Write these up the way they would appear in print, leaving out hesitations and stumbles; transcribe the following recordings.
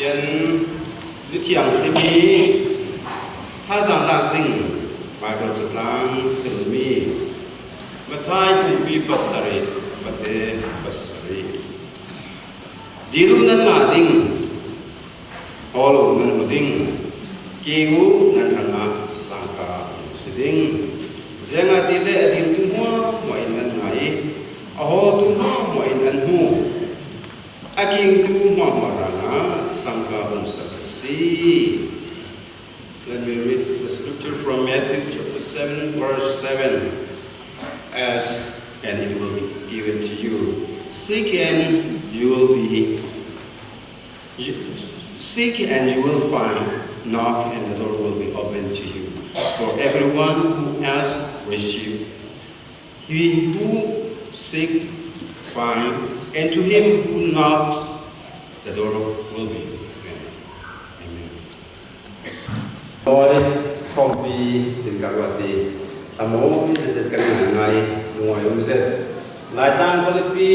Chen lý thiang thế mi tha giang lạc tình Bible chụp lang từ mi mà thay từ bi pasari pate pasari dilu nan ma ding holo nan ma ding kiu nan hanga sangka siding zenga dile ading tu mo nan ngai aho tu mo nan hu aking tu mo marana sangka umsakasi. Let me read the scripture from Matthew chapter 7 verse 7 and it will be given to you. Seek and you will find. Knock and the door will be opened to you. For everyone who asks, receive. He who seeks, finds, and to him who knocks, the door will be opened. Amen. Lord, không vì tình cảm vật thì tamo mình sẽ cần ngày ngoài hôm sẽ lại trang có lịch pi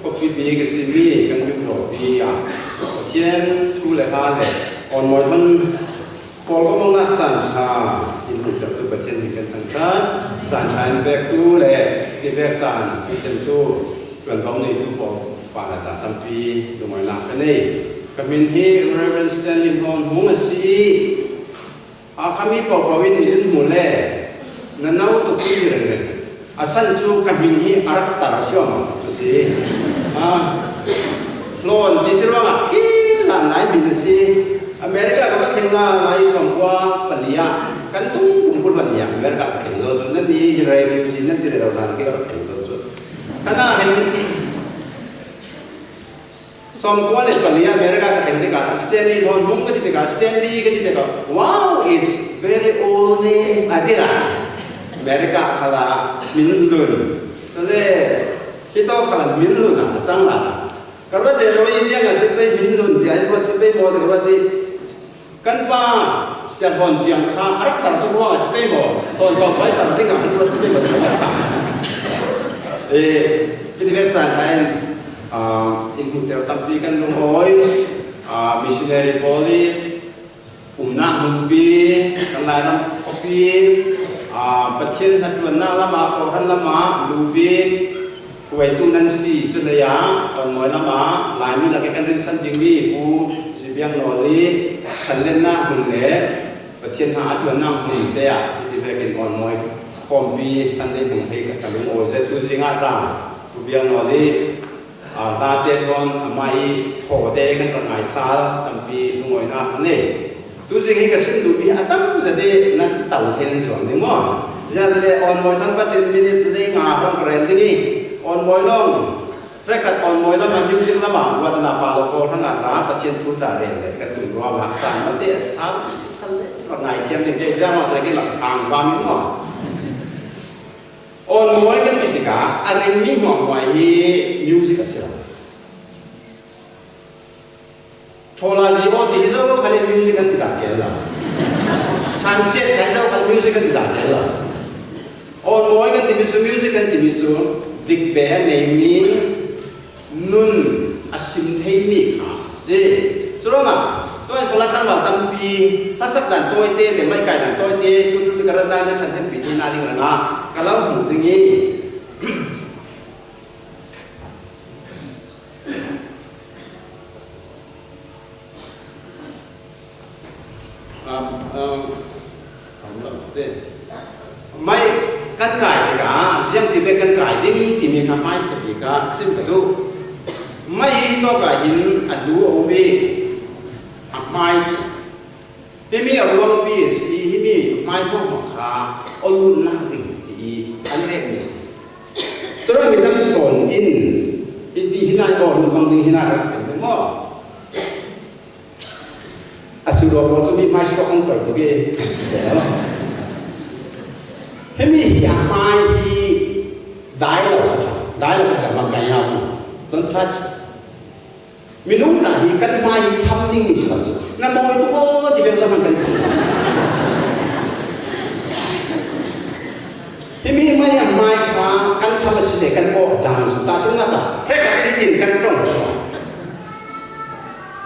có pi cái gì mi cần biết rồi pi à thiên thu lại ha này còn mọi thân còn có mong nát sản trà thì mình sẽ tu bát thiên thì cần thằng khác sản trà về tu lệ cái về sản thì chân tu truyền thống này tu bỏ và là sản tham pi đồ ngoài làm cái này kami hi Reverend Stanley Brown hung si kami po pawin din mule na nautuki rin asan chu kami hi arak tarasyon to si lon disirwa nga kila nai bin si Amerika ka mathingna nai somwa palia kan tu kumpul palia Amerika ka thinglo chu na ni refugee na dire ro dan ke ro thinglo chu kana hen somwa le palia Amerika ka thingte ka Stanley Brown hung ka dite ka Stanley ka dite ka wow it's very old name adira Amerika khala minlun tole hito khala minlun na changla karwa de roi sia nga sepe minlun dia ko sepe mo de karwa de kanpa siapon piang kha arak tar tu wa sepe mo ton ko bai tar tinga han ko sepe mo ini ver chan chain iku teo tampi kan long oi missionary poli umna humpi kan lai nam kopi pathian hatuan na lama ko han lama lubi kuai tu nan si chu le ya kon moi lama lai mi la ke kan rin san ding mi pu sibiang no li khan len na hun le pathian ha hatuan na hun te ya ti ve ken kon moi kom bi san de hung he ka lu o ze tu zinga ta tu biang no li ta te kon mai tho te kan ka ngai sa tampi lungoi na ne tu jing hi ka sim du bi atam zade na tau then zon ni mo ya de on moi thang pa 10 minute de nga hong ren ni on moi long rekat on moi la ma music la ma wa na pa lo ko thang na pa chen thu ta ren le ka tu ro ma san ma te sa kan le ka ngai thiam ni de ja ma te ki lak sang wa mi mo on moi kan ti ka a ren mi mo moi hi music a sia thola ji o ti zo khali music kan ta ke la sanche ta zo khali music kan ta ke la on moi kan ti music kan ti chu dik be nei mi nun asim thei mi kha se chro na toi fola kan wa tam pi pasak dan toi te le mai kai dan toi te tu tu ka ran na chan than pi thi na ling na ka lau hu ding ni mai kan kai ka siang ti ve kan kai ding ti mi ka mai se ka sim ka du mai to ka hin adu o me a mai pe mi a ro pi si hi mi mai po ma kha o lu na ting ti an re ni so ra mi dam son in di hina ko lu bang ding hina ka se mo asuro mo so mi mai so ong ko to ge se hemi ya mai hi dai lo ka ma kai ha don't touch minung ta hi kan mai tham ning ni sa na moi tu ko ti ve la man kan hemi mai ya mai kha kan tham si de kan ko dan su ta chung na ta he ka ti tin kan trong so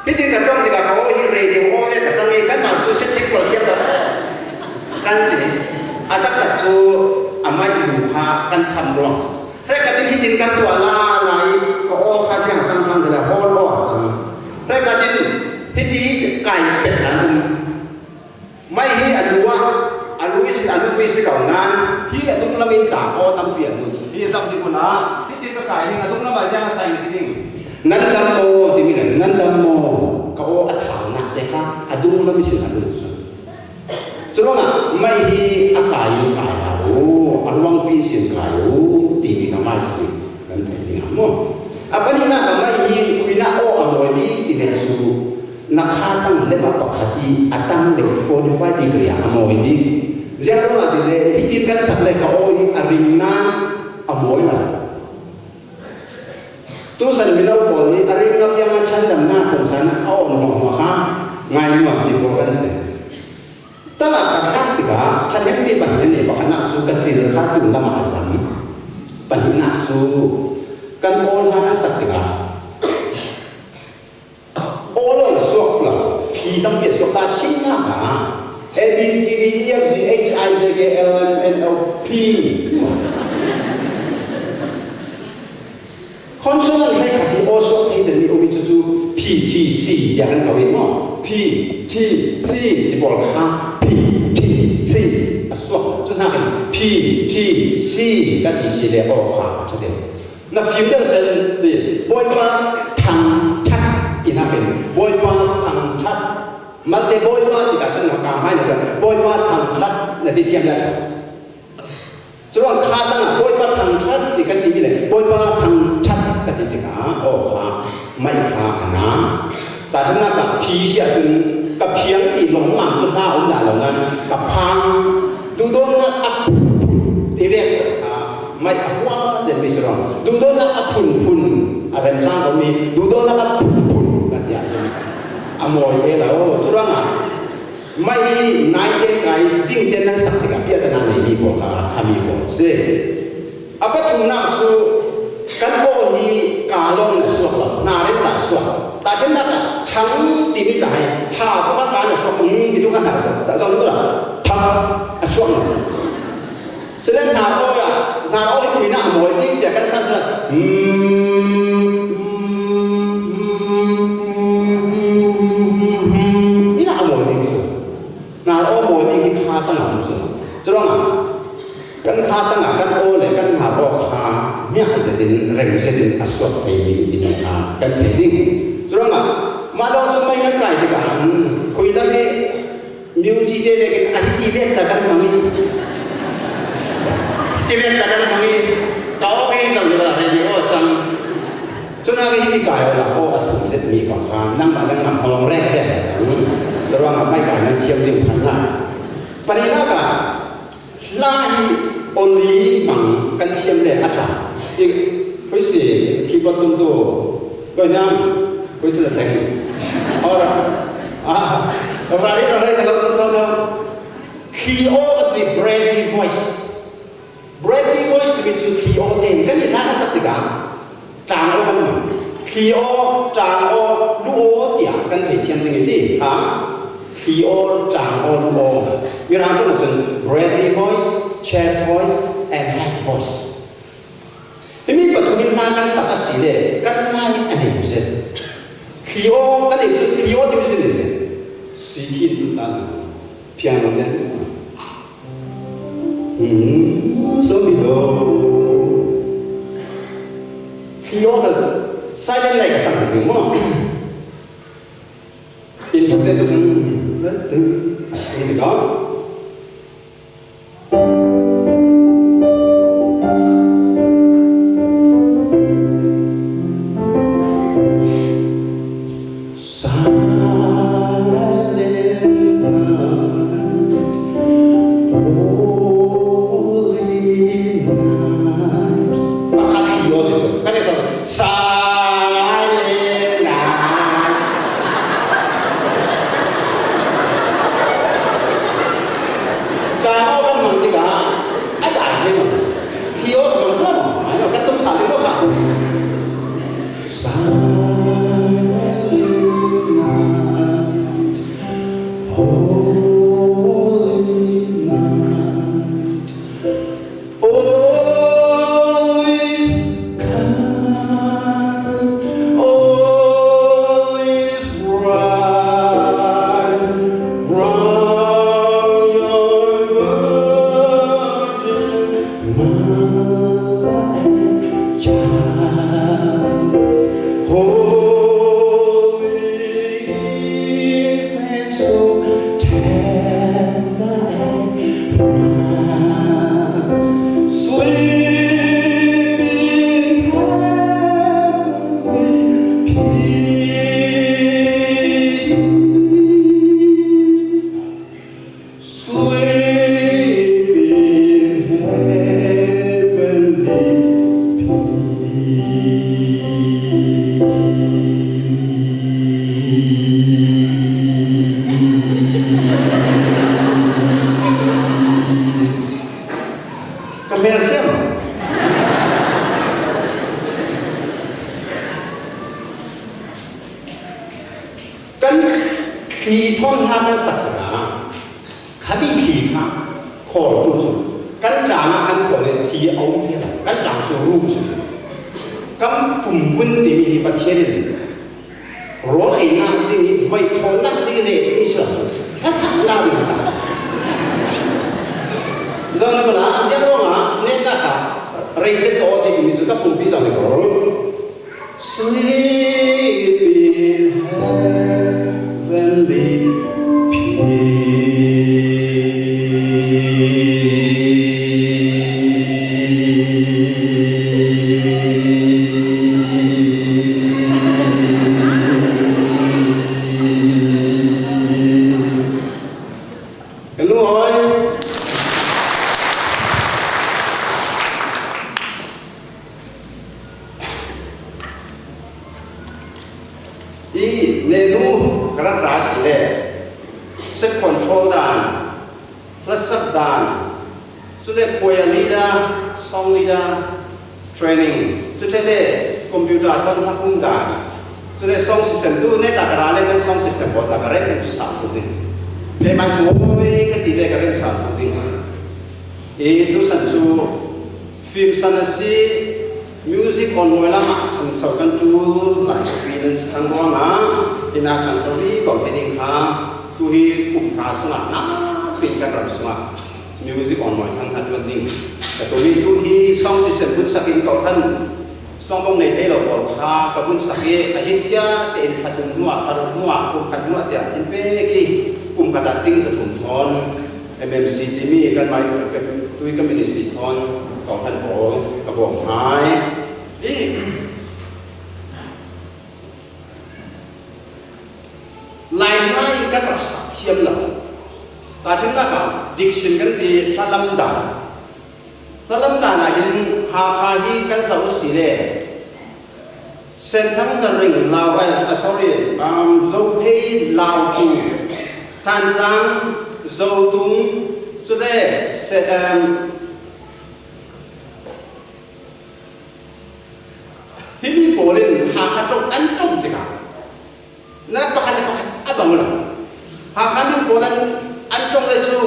พี่ที่กระจ้องที่กระโอ้ยเรดิโอเนี่ยกระสังเกตกันมาสู้เซ็ตที่กว่าเทียบกันกันนี่อาจจะตัดสู้อามาอยู่พากันทำรองแรกกันที่จริงกันตัวลาไหลก็โอ้ข้าเสียงจังทำแต่ละโหดรอดใช่ไหมแรกกันที่ที่ไก่เป็ดนั้นไม่ให้อนุว่าอนุวิสิอนุวิสิเก่างานที่อนุละมินตาโอ้ตำเปลี่ยนมึงที่สัมผัสคนนะที่ที่ประกาศให้อนุละมาเสียงใส่ที่ดิ่งนั่นดำโมที่มีนั่นดำโมก็โอ้อัฐานะเลยครับอนุละมิสิอนุสุดฉะนั้นไม่ให้อากาศอยู่กายเราอารมณ์พิเศษกายตีมีกำลังสินั่นเองครับมั้งapa ni nak mai kuina o amoi ni tidak suruh nak hatang lepas pakhati atang de 45 degree amoi ni jangan lah tidak pikirkan sampai kau aringna amoi lah tu san bilau poli aringna yang macam mana pun sana au noh maka ngai mah di bukan se tala kadang tiga kan yang di bahagian ni bahkan nak su kecil katu lama asam pan nak su kan orang sakit kan, orang suak lah, kita biasa suak tak Cina kan, A B C D E F G H I J K L M N O P, konsonan mereka di osok ni jadi umi cucu P T C jangan kau ini P T C di bawah P T C suak, tu nak P T C kan di sini orang macam tu. Nah, future sen di boy pa thang chat ina pen boy pa thang chat mate boy pa di ka chen ka mai na boy pa thang chat na di tiam ya cha chuan kha tang boy pa thang chat di kan di le boy pa thang chat ka di ka o kha mai kha na ta chen na ka phi sia chun ka phiang ti long mang chun na om da long nan ka phang du don na ap di ve mai apa jadi serang. Duduk nak pun ada macam kami. Duduk nak pun nanti aja. Amoy dia lah. Serang ah. Mai naik kai ding dia nak sakit apa dia nak ni boleh kami boleh. Se apa tu nak su kan oh ni kalau nak suap lah, nak tak suap. Tak kena thang timi dah. Thà tu kan kan suap itu kan tak tahu tu lah. Thang suap. Selain nak ya. Nah, oh ini nak mau ini dia kan saja. Ini nak mau ini so. Nah, oh mau ini kita tengah so. Cerong kan tengah kan oh le kan habok ha. Miak sedin rem sedin aswat ini kan jadi. Cerong malah semua yang kaya kan. Kau ini music dia kan aktif tak kan mami. Tiba-tiba kadang kami tahu ni sambil radio macam, cuma ini kaya lah, oh aku mesti mi kakak, nampak orang rek je, terus apa kaya siap di mana. Pada apa? Lagi oli mang kan siap le aja. Kau si kibat tu, kau nyam, kau si lagi. Orang, orang kalau tu, he all the brave voice. Brady voice begitu kio den kan ni nak sakti kan, jang o kan, kio jang o luo dia kan tiap ni ni, kio jang o luo, orang tu macam Brady voice, chest voice, and head voice. Ini betul ni nak kan sakti sih kan mai ani mesti, kio kan itu kio di sini sih, sikit kan, piano ni. So begitu. Kio kan saya ni lagi sangat bingung. Internet tu ini kan. controversial kan thì thôn ha kan sắc na kami thì ha khổ tu su kan trả mà kan khổ này thì ông thế là kan trả su ru su cắm cùng vun thì mình bắt chế đi rồi ấy na đi vậy thôn na đi về đi sửa nó sắc na đi ta giờ nó là riêng đó mà nên là cả raise to thì mình sẽ cấp cùng bây giờ này rồi sleep in heavenly control dan resep dan sudah kuya lida song lida training sudah le komputer atau nakung dan sudah song system tu ne tak kerana kan song system buat lah kerana satu ni memang mulai ketiga kerana satu ni itu sensu film sanasi music on mulai mak consultant tool like freelance tangguana ina consulti kompeting ha tuhi kumka sunga na pinkan ram sunga music on moi thang hajuan ding tuhi sound system pun sakin kau kan song bong nei thelo ko tha ka bun sakye ajitya ten khatun nuwa kharut nuwa kum khat nuwa tia in pe ki kum kata ting sa thum thon mmc timi kan mai tuhi community thon kau kan bo ka bong hai i lai mai kan rak sak thiam la ta thim na ka diction kan ti salam da na hin ha kha hi kan sau si le sen thang da ring lao sorry zo pei lao tu tan tang zo tung so de se himi bolin ha kha trong an trong ti ka na pakal abang lah ha kami bolan an trong le chu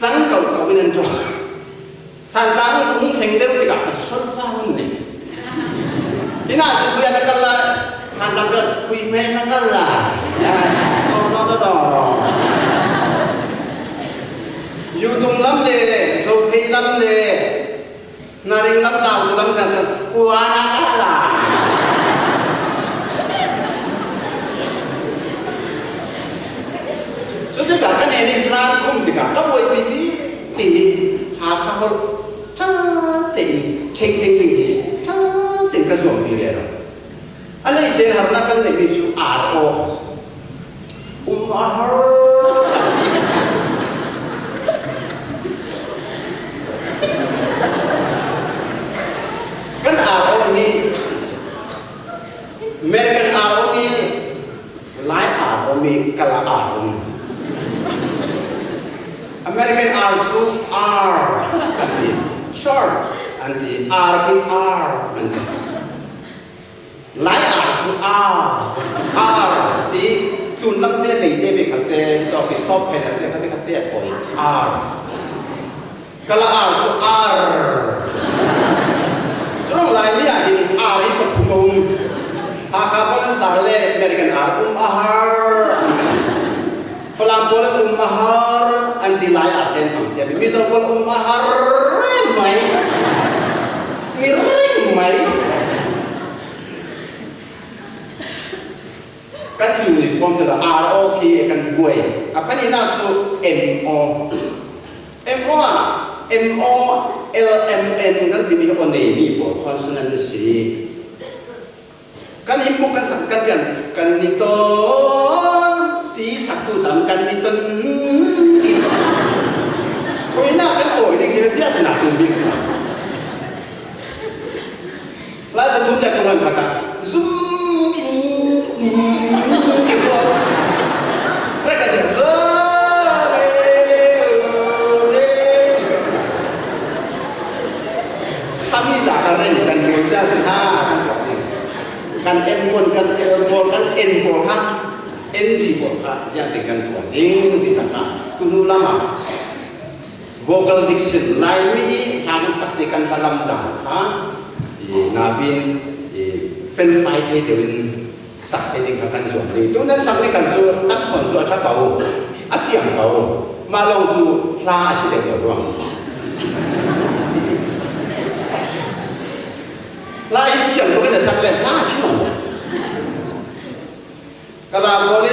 sang kau in an trong tan tang cũng thành đều thì cả sốt pha hơn này, ina chỉ kuya nak kala, tan tang kalau kuy me nak kala, no, yudung lam le, zohei lam le, naring lam lau tu lam kan, kuya nak kala, sudah kan ini plan kum tiga, kau boleh bibi ti, hak kau ting ka zuam ni le alai che har na kan nei su ro har kan ro ni American ro ni lai ro ni kala ro ni American also R short and the R king R and lai also R the chun lam te nei te be khat te so ke sop pe te khat te thoi R kala also R chung lai ni ya in R in pathum ka pon sa le American R R Falam bolan mahar anti lai aten pangtia misal pon mahar mai miring mai kan uniform tu lah ROK kan gue apa ni nak so MO LMN kan dimi ko ni po consonancy kan himpuk kan sakkan kan nito ti satu dalam kan nito ko ina kan ko ini kita biar nak tulis lah satu dia Quran kata zoom in mereka dia kan M pun kan L pun kan N pun kan NG pun kan jadi kan tuan ini tidak kan kuno lama vocal diction lain ini jangan saktikan dalam dah kan nabin fan fight itu saktikan kan suami itu dan saktikan su tak suami su aja bau asyam bau malau su lah asyik dia doang lain siang tu kita saktikan lah asyik mana kalau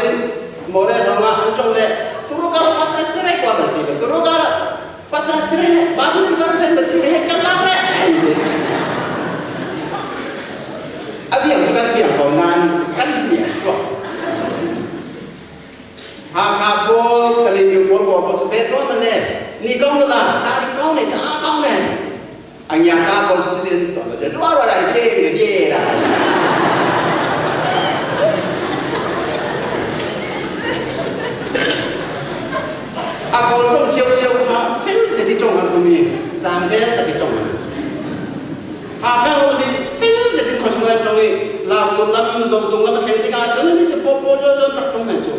boleh orang ancung le turun kalau pasal serai kuat bersih turun kalau pasal serai bagus juga kan bersih kalau le asyam juga asyam kau nan kan biasa Habol kali ni bol sebab tu mana ni kau lah tarik kau ni kau ni angin kau sesuatu tu ada dua orang dia lah Habol pun jauh ha feel jadi jongan kami sampai tapi jongan Habol ni feel jadi kau semua jongan lalu lam zong lam ketika jadi ni sepopo jadi tak jongan tu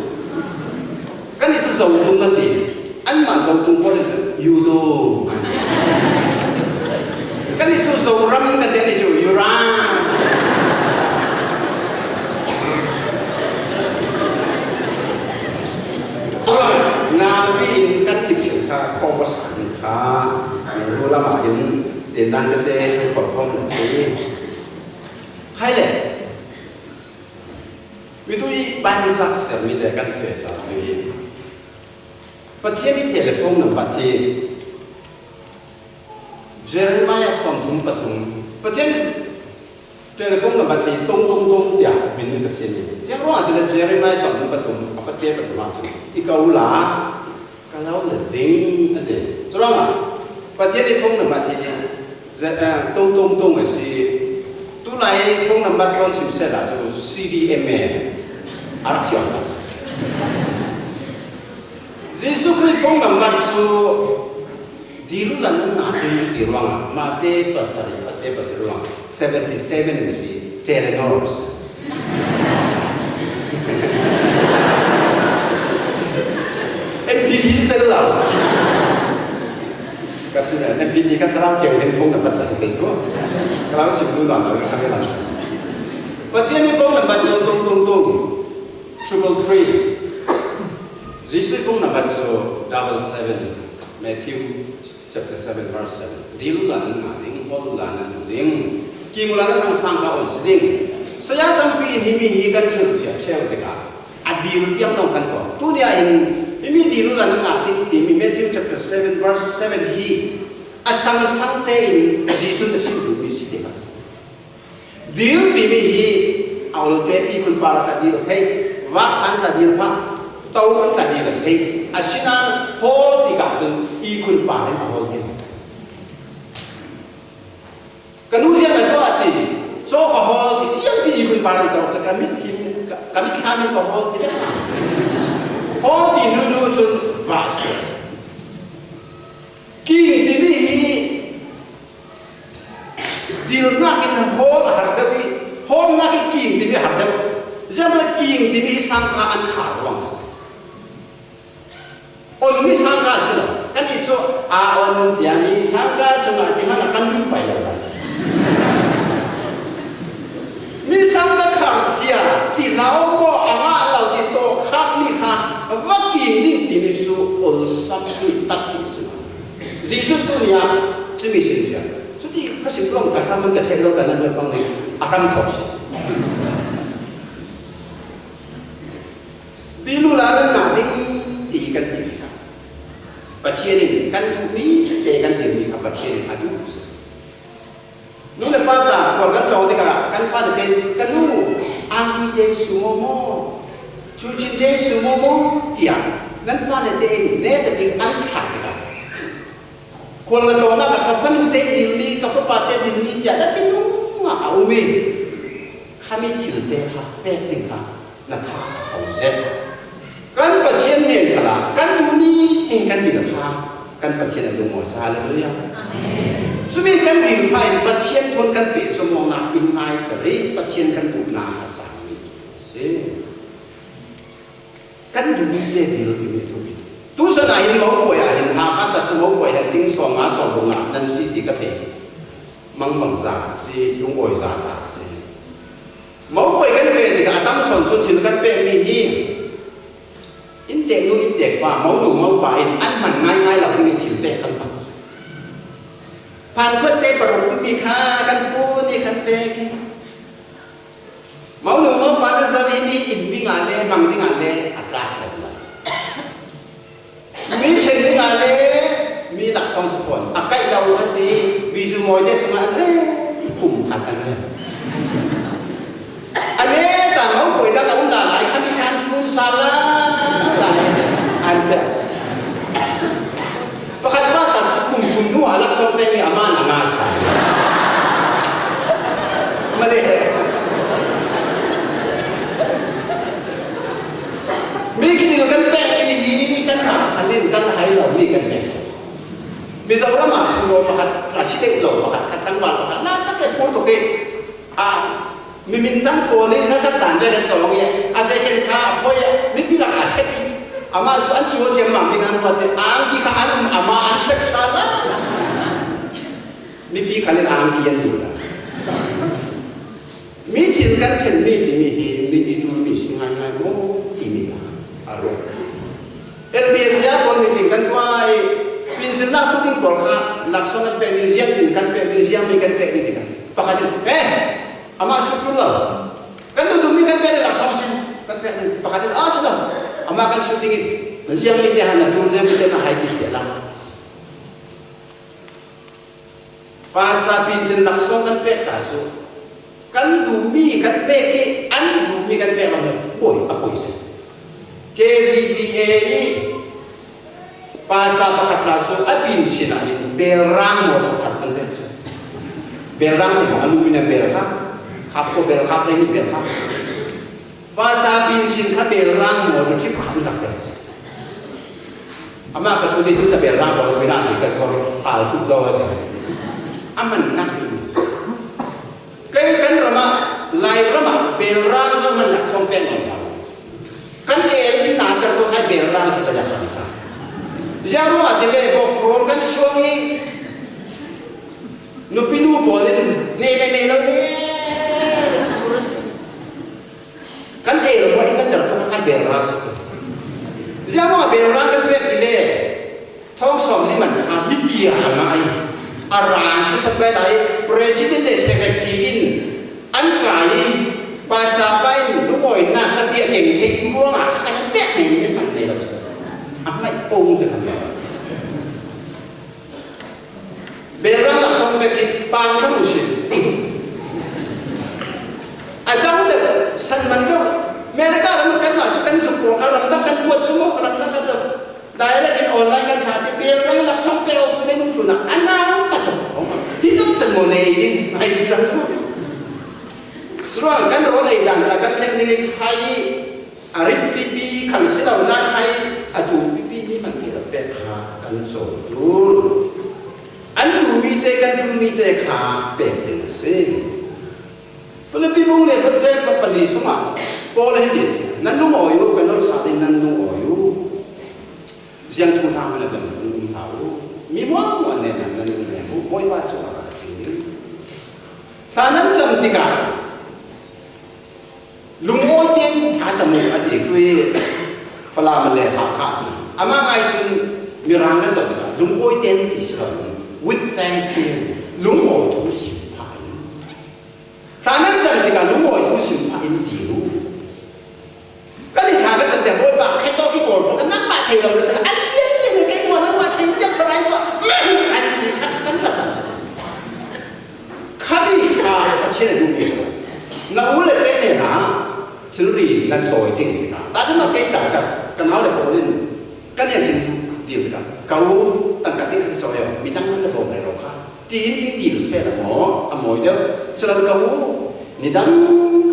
kan itu zong nanti anma zong boleh yudo kan itu zong ram kan dia itu yuran nabi kan dikserta kompasan ka ulama ini dan nanti korban ini hai le itu banyak saksi mida kan fesa ini Patian di telefon nombor ti Jeremiah Somtum Patung Patian telefon nombor ti tong dia minum kesini jangan ada Jeremiah Somtum Patung apa dia betul macam ikau lah kalau lebih ada terang ah Patian telefon nombor ti tong si tu lain phone nombor kau simpan lah tu CDMA action Yesus Kristus phone number tu dilu dan nanti di ruang mati pasal ruang 77 si Telenor MPT terlalu katanya MPT kan terang jauh phone number tu kalau simpul nama kami langsung Patian phone number tu tung 333 Jesus phone number so 77 Matthew chapter 7 verse 7. Dilulan nating polulan nating kimulan ng sangka on seding. Saya tampi himi hikan surya cel deka. Adil tiang nong kanto. Tunia ini dilulan nating timi Matthew chapter 7 verse 7 hi asang sangte in Jesus na sidu misi deka. Dil timi hi awal te ikul para kadil hey wa kan kadil pa tàu vẫn là gì là thế, Asina hol thì gặp chúng y kun bà đến hol thế, cái núi riêng là có gì, chỗ có hol thì tiếc thì y kun bà đến tàu, thì cái mít khá mình có hol thì thế nào, hol thì nu chúng vả sửa, kinh thì bị điều na cái hol là hạt đâu, hol na cái kinh thì bị hạt đâu, giờ là kinh thì bị sang cả ăn khảo bằng Oni sangka sila, kan itu awan jami sangka semua di mana kan lupa ya kan. Mi sangka kerja di laut mo ama laut itu kami wakil ni di misu ol sampai tak semua. Yesus dunia cumi saja. Jadi kasih belum kasih mengetelo karena memang ni akan terus. Di luar nanti ikan tinggi. Pacirin kan tumi kan tumi apa pacirin aduh nu lepas dah keluarga kau teka kan faham kan nu anti deh sumomo cuci deh sumomo tiang kan faham deh ne tapi angkat teka keluarga kau nak kafan deh dini kafan pate dini tiada cinu ngah umi kami cilde ha peking ha nak ha hauset kan pacirin ni kalau kan tumi kan bila ha kan pathian lu mo sa hallelujah amen sumi kan dil phai pathian thon kan pe somong na in nai tari pathian kan bu na sa mi se kan du mi le dil mi tu tu sa na hin mo ko ya hin ha kha ta sa mo ko ya ting so nga so bu nga nan si ti ka te mang mang za si yung oi za ta si mo ko kan fe ni ka tam son sun sin kan pe mi hi in tek nu in tek pa mo du mo pa in an man ngai ngai la ni thil te kan pa pan ko te par ko mi kha kan fu ni kan pe ki mo du mo pa na sa ni in mi nga le mang ni nga le atra la mi chen ni nga le mi tak song sa phone akai dau an ti bi zu moi te sama re kum khat an le ane ta mo ko da ta un da lai kha mi kan fu sa la anda pakat bata sukum kundu alak sope ni amana ngasa mali mi kini kan pe ini kan hanin kan hai lo mi kan pe mi zawra ma suno pakat rasite lo pakat katang bal pakat nasa ke porto ke mi mintang pole nasa tanda dan solong ya asa ken ka hoya mi bilang aset ama chu an chu je ma mi ngan pa te ang ki ka an ama an sek sala mi pi khalin ang ki yan du la mi chin kan chen mi ti mi tu mi singai ngai mo ti mi la aro LBS ya pon mi ting kan twai pin sin la tu ding por kha lak song kan pe ni ziang tin kan pe ni ziang mi kan pe ni kan pakatin ama su tu la kan tu mi kan pe lak song sin kan pe pakatin sudah ama kan shooting it ziang mi te hana tu ziang mi te na hai ki se la pas la pin sin lak song kan pe ta so kan du mi kan pe ki an du mi kan pe la boy apoi se KVBA ni pas la pakat la so apin sin na berang mo to khat kan te berang ni aluminium berang kap ko berang ni berang bahasa pinsin ka berang mo to chip kham tak pe ama ka sudi tu ta berang ko wina ni ka ko sal tu zo wa aman nak kai kan rama lai rama berang zo man nak som pen on kan e na tar ko kai berang sa ja khan ka jaru adile ko pron kan shongi no pinu bolen ne lo kan lo ko ingat ter ko kan berang jamu berang kan tuek ile thong som ni man kha hidia ngai aran sa sabai dai president de secretary in an kai pasta pain lu oi na sa pia keng ke muang a kan pe ni man le lo mai ong se kan berang la som pe ki pang ka musin adang de san man lo mereka ram kan ma kan support kan ram kan buat semua ram kan direct in online kan khati berang la som pe o su den tu na anang ka to hisap san mo nei din ai hisap surah kan ro lai dan la kan theng ni hai arit pipi kan silau na hai adu pipi ni man ti pe kha kan so tur an tu mi te kan tu mi te kha pe ten se Filipino le fate fa pali suma pole hindi nanu oyo kanon sa atin nanu oyo siyang tunang na dan tao mi mo ne nan nanu ne mo boy pa so ka chini sanan cham tika lungoy tin ka cham ne ati kui fala ma le ha kha chu ama ngai sun mirang ka so lungoy tin ti so with thanksgiving lungo tu si sanan cham tika lungo tu si pa in ji lu ka ni tha ka cham te boy pa khai to ki kol ka nak ma thai lo sa an yen le ke mo nak ma thai ya frai to an ti kha kan ka cham kha bi ka pa che du mi na u le ke ne na chil ri nan soi ting ka ta chama ke ta ka na le ko lin ka ne tin ti ka ka u tan ka tin ka so yo mi dang le ko ne ro kha ti in ti se la mo a mo yo selalu kamu nidang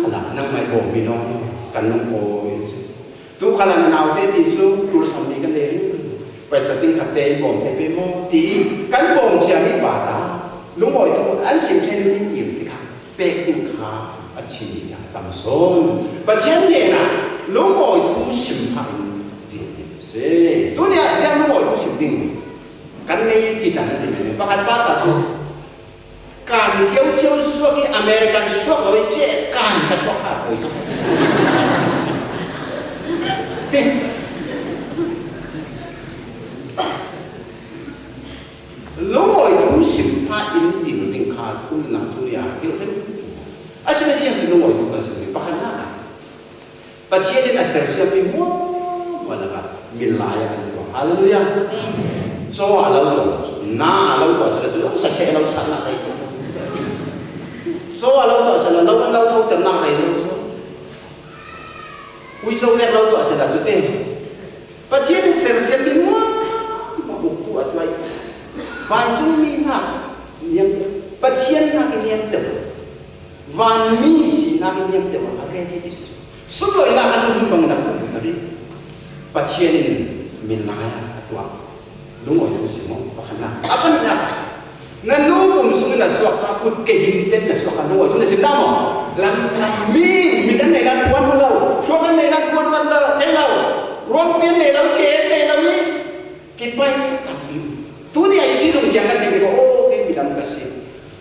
kala nang mai bom minong kan nong o tu kala na naute ti su tur samni kan le ไปสติงขัดเตยบ่งเทไปโมตีกันบ่งเชียนี่ป่าละลุงบ่อยทุกอันสิ่งที่นี่อิ่มที่ค่ะเป็กอินขาอัจฉริยะตำส้มปัจเจกเนี่ยนะลุงบ่อยทุกสิ่งพันดีเสียตัวเนี้ยเจ้าลุงบ่อยทุกสิ่งดิ่งกันในที่นั่นที่นี่ประกันป้าตาสุการเที่ยวเที่ยวช่วงที่อเมริกันช่วงเราเจ๊การกระช่วงหาไปลุงบ่อยทุกสิ่งพันอินดิ่งดิ่งขาคุณนั่นทุเรียนที่เราเป็นอาชีพที่ยังสิ่งลุงบ่อยทุกคนสิ่งประกันหน้าปัจเจกนี่อาศัยเสียมีมั่ววันละกันมีหลายอันด้วยฮาเลลูยาโซ่เราน้าเราตัวสิ่งที่เราสักเซเราสั่งอะไรโซ่เราตัวสิ่งเราทุกข์แต่นั่งอะไรเราอุ้ยโซ่เรียกเราตัวสิ่งจุดเองปัจเจกนี่เสียเสียมีมั่วมาบุกตัวตัววันจุมีนักยังปัจเจกนักยังเต็มวันมีสินักยังเต็มอะไรที่สุดสุดเลยนักลุงบังนักนี่ปัจเจกนี่มีนายตัวลุงบ่อยทุกสิ่งมั่งประคันนะapa ni nak nan lu pun sungguh suak takut kehinten suak kan lu tu nasi tamu lam mi dan ni dan tuan lu tuan kan ni dan tuan lu telau ruang pian ni lau ke telau ni kipai tapi tu ni ai sih dong jangan jangan oh ke bidang kasih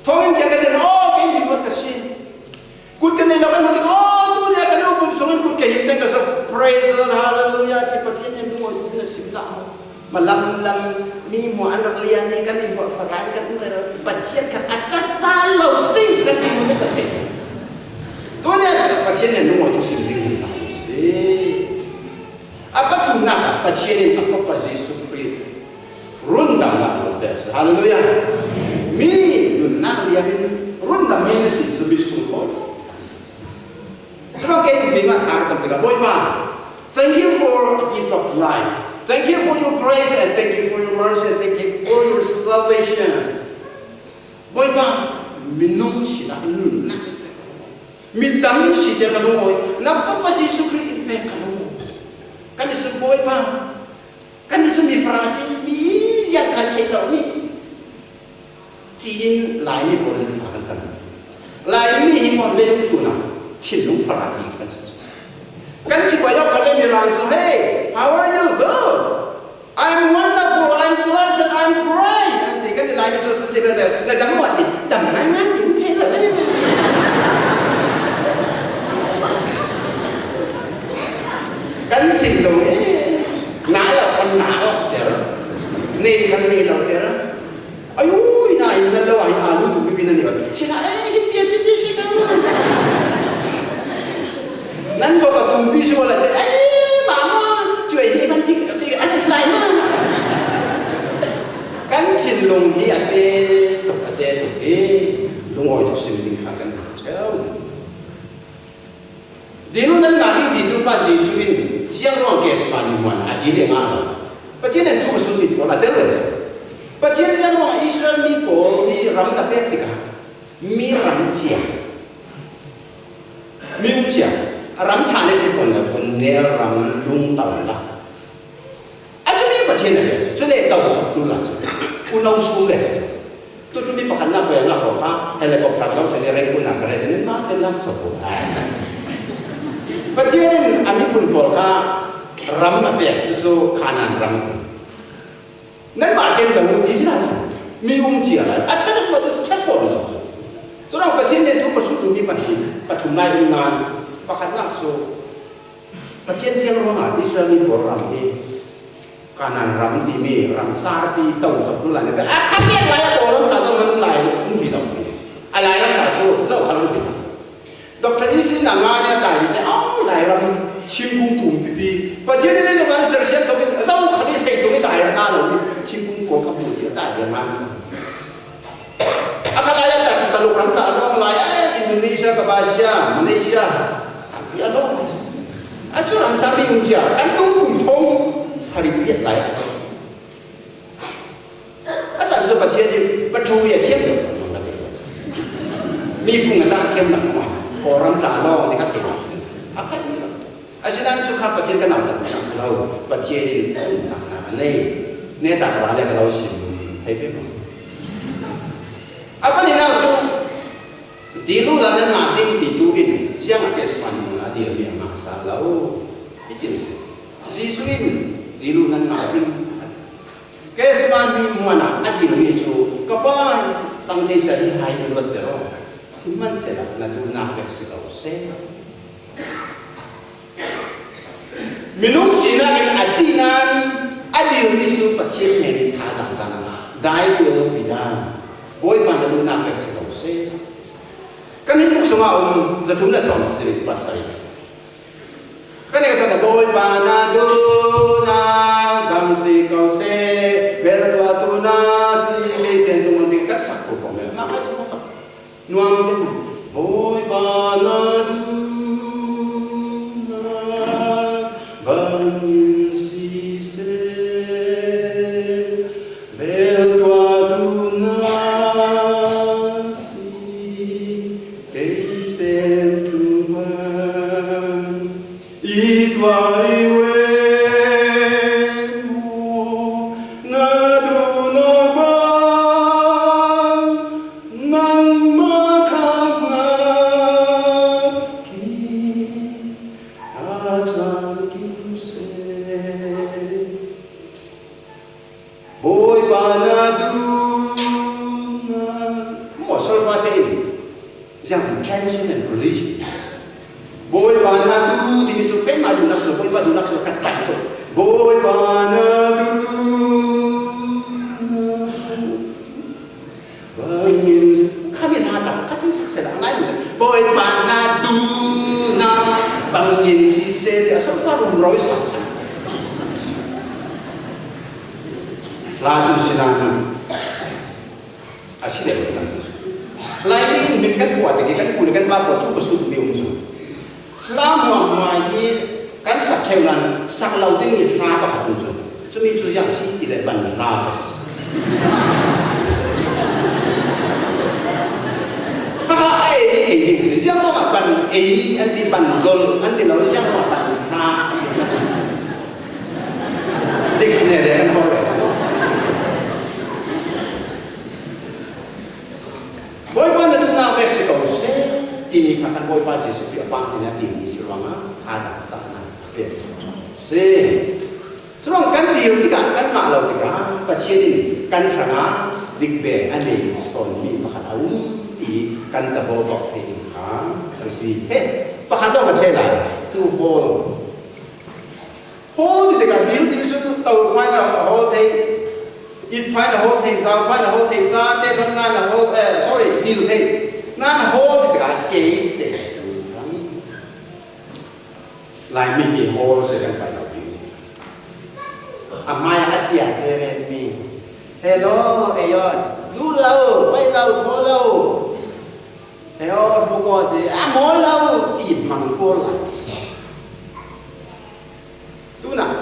tuan jangan jangan oh ke bidang kasih kut kan ni lau kan oh tu ni akan lu pun sungguh kut kehinten kasih praise the hallelujah tiap-tiap ni lu tu nasi tamu malam mi mu anak lian ni kan ibu faran kan pacien kan atas salau sing kan ibu ni kan tu ni pacien yang nomor tu sendiri apa tu nak pacien ni apa pasti supri rundam lah betul haleluya mi nak dia rundam ni sih lebih sumpah sebab kita zima thang sampai ke boy ma thank you for gift of life. Thank you for your grace and thank you for your mercy and thank you for your salvation. Boy ba minum sila minum na mindamin sila kalungoy na fa pa Yesu Christ ipe kalungoy kan isu boy ba kan isu mi frase mi ya ka thelo mi tin lai mi bo le fa kan chan lai mi hi mo le tu na thin lu fra ti kan kan si bayo ka le mi rang so hey how are you good I'm wonderful I'm blessed I'm great and thì cái này cho sự bây giờ là chẳng mọi thì tầm nắng nắng thì cũng thế là đấy cánh trình độ ấy nãy là con nã đó thế đó nên con nên đâu thế đó ôi này nó lâu ai lúc tụi mình này vậy xin hãy cái tiền xin đâu nãy có tụi mình biết là thế ấy mà chuyện gì mình thì anh thì lại mà kan chin lung hi ate to ate to e lung oi to sim ding kha kan chao dinu nan ga ni di tu pa Jesu in chiang ro ke sma ni man a di le ma pa ti nan tu su ni to la te le pa ti yang ro Israel ni ko mi ram na pe ti ka mi ram chia ram cha le se kon la kon ne ram lung ta la a chu ni pa ti na le chu le tau chu tu la unau sule tu tu mi pakan nak bayang apa ka helikopter kau sini rengku nak keren ini mah telah sopo Pacien ami pun polka ram apa ya tu kanan ram nan bagian tahu di sini mi cia lah ada satu cakap tu orang pacien itu kesudu mi patunai dengan pakan nak so pacien siang rumah Israel ni ram ni kanan ram di mi ram sarpi tahu satu lah ni kami yang layak orang tak tahu mana layak mungkin tak mungkin layak tak tahu tahu kalau mungkin dokter isi namanya tadi oh layak ram cimbung tumpi bagian ini lepas sersiap tapi tahu kali saya itu layak kalau cimbung kau kamu dia tak ada mana akan layak tak kalau ram tak ada layak Indonesia ke Malaysia tapi ada aja orang cari ujian kan tunggu hari biết lại à chẳng sợ bật thiên thì bật thâu về thiên được mi cùng người ta thiên là mà có rắm trả lo thì các thể à khách à xin anh chúc các bật thiên cái nào là lâu bật thiên thì cũng tặng là này เนี่ยตัดว่าเลยเราสิให้ไปมั้งapa ni nak tu di luar dan nanti di tu ini siapa kesempatan mana dia yang masalah itu sih sisuin di luar dan nanti kesempatan mana ada ni tu kapan sampai saya hai luar terus simpan saya nak tu nak bersihkan saya minum sina yang adinan ada ni tu pacien yang thazang sana dai tu bidan boy pan tu nak bersihkan saya kan ini semua jatuh na sound sedikit pasal kan yang sana boy pan tu na bersihkan saya berdoa tu na si lesen tu mungkin kan sakku komen nak macam apa nuang tu boy pan tu bangin si se berdoa tu nasi keisen Tuhan itwai wemu ngadu nabang nang makangaki acan kimse boy panaduna mo solfate ini yang tension and release boy panadu di situ kan madu nak boy padu nak kata itu boy panadu bangin kami nak kata sesuatu lain boy panadu na bangin sise dia solfarum rois laju silang asyik betul lain ini kan kuat lagi kan kuda kan bapak tu besut biung lama ini kan sakhelan sak lau tinggi apa kat unsur cumi tu yang si tidak bandar kakak ini siapa makan anti bandol anti lalu yang makan dictionary kan boleh boy pada tu nak Mexico se tini akan boy pada sesuatu apa yang tinggi selama azam sana se selama kan dia tidak kan malu tidak pacien kan sana dikbe ane soni pakatau di kan tabo tok ting ha terus pakatau macam mana tu hole di dekat dia di situ tahu mana hole ting it find the whole thing sound find the whole thing sound they don't know the whole sorry deal thing nan whole the guy case they like me whole second by the way amaya achia there me hello ayon lu lâu bay lâu thô lâu hello thu qua thì mỗi lâu tìm măng cô lại tu nào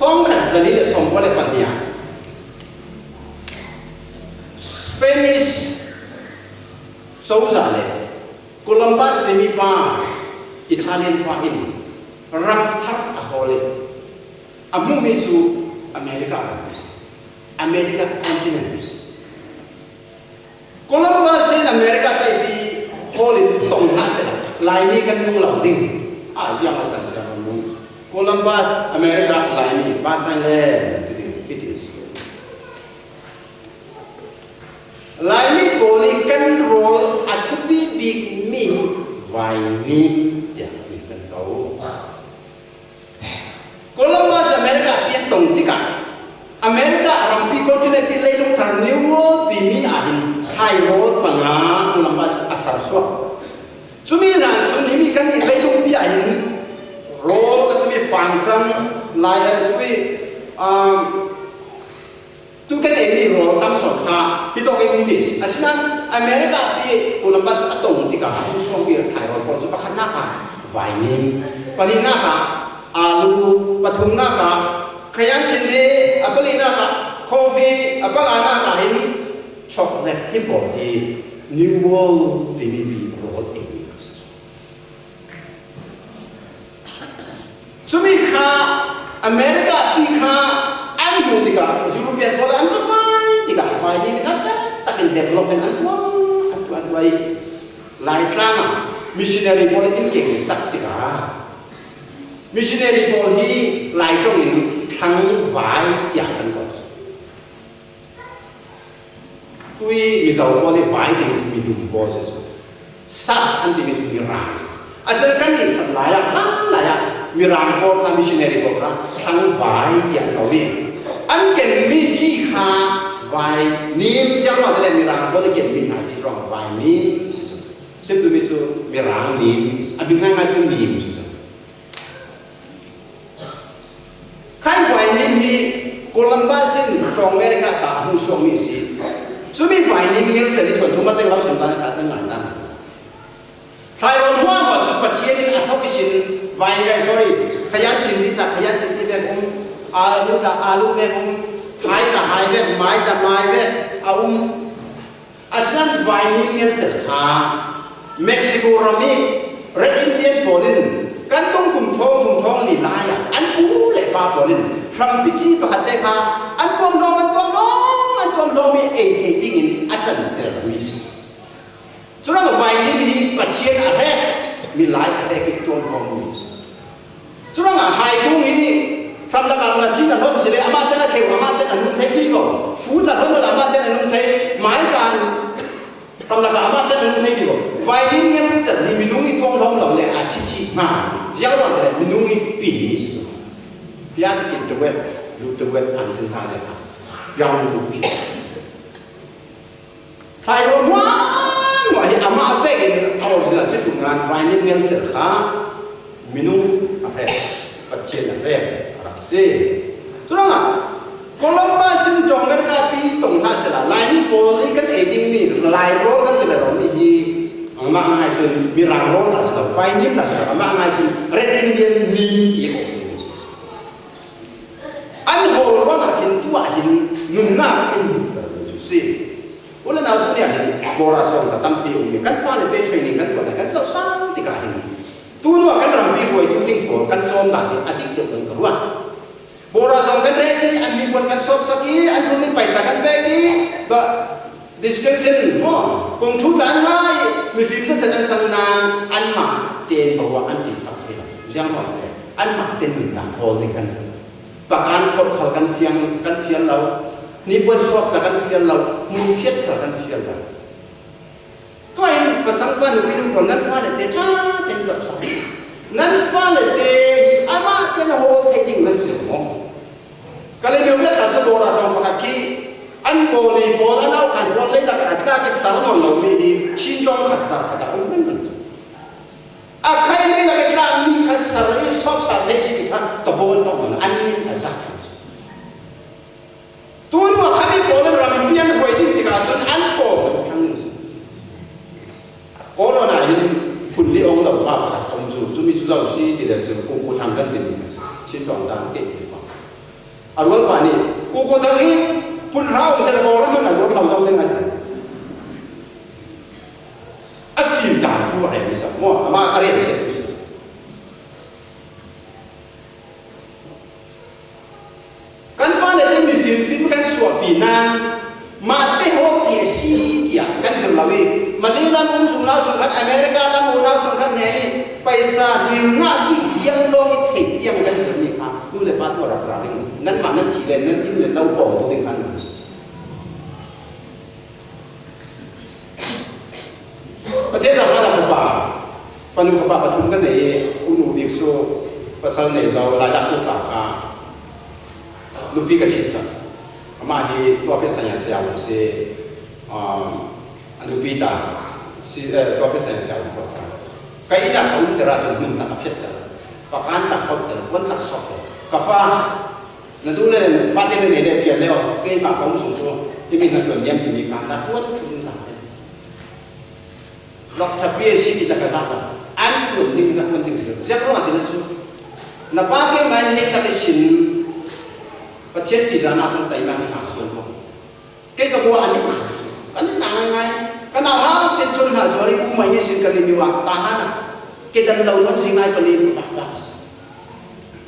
Tong kasali le sompo le pania Spanish souza le Columbus le mi pa Italian pa in ram thak a hole amu mi su America continent Columbus in America kai bi hole tong hasela lai ni kan mung lau ding yang asan siapa mung Columbus, America, lain bahasa lain it is. Lain boleh control atau big me, wine ya kita tahu. Columbus, America piantong tiga. America rampi kontinen pilih lu terniu timi ahin Thai road pengah Columbus asal suap. Sumiran sunimi kan pilih lu piahin. Role ke semi function lain tu kan ini role tam sokha itu ke English asal Amerika di Columbus atau tiga usung bir Thailand pun sebab naka wine paling naka alu patung naka kayan cindi apalagi naka coffee apa naka ini chocolate hippo di New World TV role ini Sumikha Amerika pika anu tika European pola anu tika fai ni nasa takin development anu ai lai tlama missionary pola in ke sak tika missionary pola hi lai trong in thang vai tiang kan ko tui mi zau pola vai ni mi dum bo sat an ti mi rise asal kan ni sat laya mirang ko ka missionary ko ka thang vai tiang ko wi an ken mi chi kha vai nim jang wa le mirang ko le ken mi kha chi rong vai nim sim tu mi chu mirang nim abi nga chu nim kai vai nim hi Columbus in from America ta hu so mi si chu mi vai nim ngel chali thon thuma te lau sam ta ta ta ngai na thai ron hwa wa chu pa chien in a thok sin vai ngai sorry khaya chin ni ta khaya chin ni ve kum alu ve kum hai ve mai ve aslan vai ni ngel chal kha Mexico rami red Indian polin kan tung kum thong ni la ya an pu le pa polin from pichi pa khat kha an tom long mi e ke ding in achan ter mi churang vai ni pa chien a he mi lai a he ki tom long mi churang a hai kung hi from la ma chi na lom sile ama te na ke ama te na nun the pi ko fu la lom la ama te na nun the mai kan from la ama te na nun the pi ko vai ni ngem chan ni mi nung i tom long lo le a chi chi ma ya wa le mi nung i pi ni pia ki de web lu de web an sin tha le ka yang lu pi thai ro wa hi ama ve ke au sila chi tu ngan vai ni ngem chan kha mi nung a he pa chen a re se turang Columbus in trong America pi tong ha sela lai ni poli kan eding ni lai ro kan te ro ni hi ma ngai chun mi rang ro ta sa vai ni ta sa ma ngai chun red Indian ni ki ho an ho ro na kin tu a hin nun na in tu se ula na tu ni bora song ta tam pi ni kan fa le training kan tu kan sa sang ti ka hin tu no kan ram pi hoi tu ding ko kan som da ni adik de ko wa bora song kan ready an ni pun kan sop saki an tu ni paisa kan bagi ba distraction mo kong thu kan mai mi film sa chan sang nan an ma ten bawa an ti sak he jang ma an ma ten nun da hol ni kan sang pa kan khot khal kan fiang lau ni pun sop kan fiang lau mu khiet kan fiang lau to ai pa sang pa ni pin ko nan fa le te cha ten zap sa nan fa le te ama ten hol the ding nan se mo kali mi ulat ta so bora song pa ki an boli bol an au kan bol le la ka atla ki sal no lo mi di chin jong khat ta un nan a khai le la ka mi ka sar ni sop sa te chi ki than to bol pa mon an ni a sak tu no khami bol ram pian hoi din ti ka chon an po thang ko na hin phun li ong lo pa khat tong chu mi chu zau si ti da chu ko thang kan din chin jong dang ke arwal pani ko thang hi pun rau se la ko ram na zo lau zau dengan a film da tu ai mi sa mo ama are se kan fa le mi film kan suap pinan ma te ho ti si dia kan se lawe malila mun su na su kan America la mun na su kan ne paisa di nga di yang lo i the yang kan se ni ka tu le pa to ra ra nan ma nan chỉ lên nan in le lau bo to ding kanประเทศสาธารณรัฐบาลฟันอุปปทุมกันในอุณหภูมิสูงภาษาในเรารายได้ตัวต่างกันลูกพี่กระชิดสักมาที่ตัวเป็นสัญญาเสียงเสียลูกพี่ตาตัวเป็นสัญญาเสียงตัวต่างใครที่อยากเอาแต่ละส่วนหนึ่งทำเพียรแต่ประการหลักคนแต่วันหลักสอบกาฟ้านั่นดูเลยฟ้าที่ในเดฟียแล้วเกี่ยกับความสูงที่มีการเกิดเยี่ยมที่มีการตัดทุนทุนสังเกตลอกทับเบี้ยสิที่จะกระซับอันจุดนี้มีการทุนถึงสุดเสียรู้ว่าที่นั่นสุดนับว่าเกี่ยมันเล็กแต่ก็ชินประเทศที่จะน่าสนใจมากที่สุดคนเกี่ยกับว่าอันนี้กันหนังไงกันเอาฮะที่ชนหาสวริกูไม่ยิ่งสิ่งกันเลยมีว่าตาหันเกี่ยดันเราต้องสิ่งไหนไปเลยฟังฟัง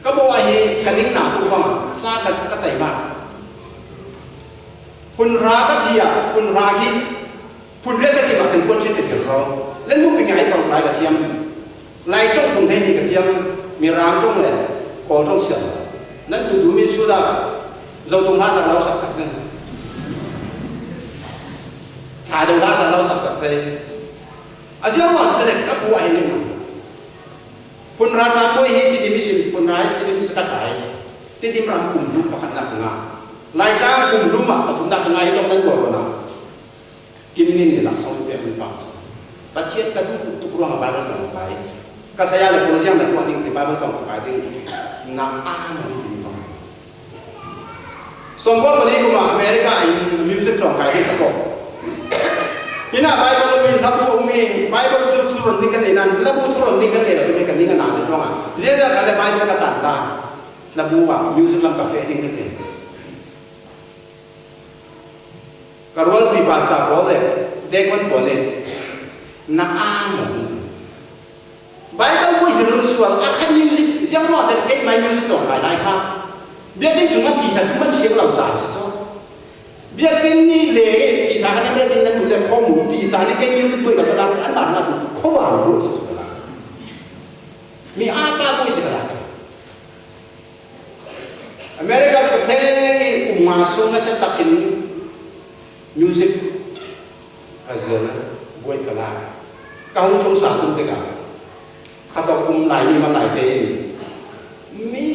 các bộ ai cái nín nào cũng không xa cái tay mà phun ra các gì à phun ra gì phun ra cái gì mà thành quân trên cái sườn sau lên một cái ngày còn lại cái thiêm lại trong cùng thêm cái thiêm mi rang trong này có trong sườn nên tụi mình suy ra dầu tung hát là lâu sặc sặc nên thả đầu hát là lâu sặc sặc đây à chứ không phải là các bộ ai này phun ra trang bôi hết thì mình xin phun ra thì mình sẽ cắt lại thì mình làm cùng lúc mà khăn nặng ngà lại ta cùng lúc mà chúng ta ngay trongนั้นcủa nó kim nên là xong việc mình bằng bắt chết cái tu ruang ba lần còn cái cái saya là con riêng là tu anh thì ba lần còn cái thì nặng ăn thì mà xong qua bên này mà America music còn cái thì có Ina Bible min labu umi Bible tu turun ni kan inan labu turun ni kan ela tu kan ni kan nasi ronga dia dah kada Bible kata ta labu wa music lam cafe ting kan karwal di pasta boleh dekon boleh na amo Bible pun sebelum sual akan music siapa mau ada ket main music dong kai ha dia ni semua kita tu man siapa lau tak so biar kini le kita kan ada dengan tu dan kamu kita ni kan music pun kita dapat anda macam kau alu sesuatu mi apa pun sekarang Amerika sekarang masuk nasi takin music azal buat kalah kau tu satu tegak kata lai ni mana pe mi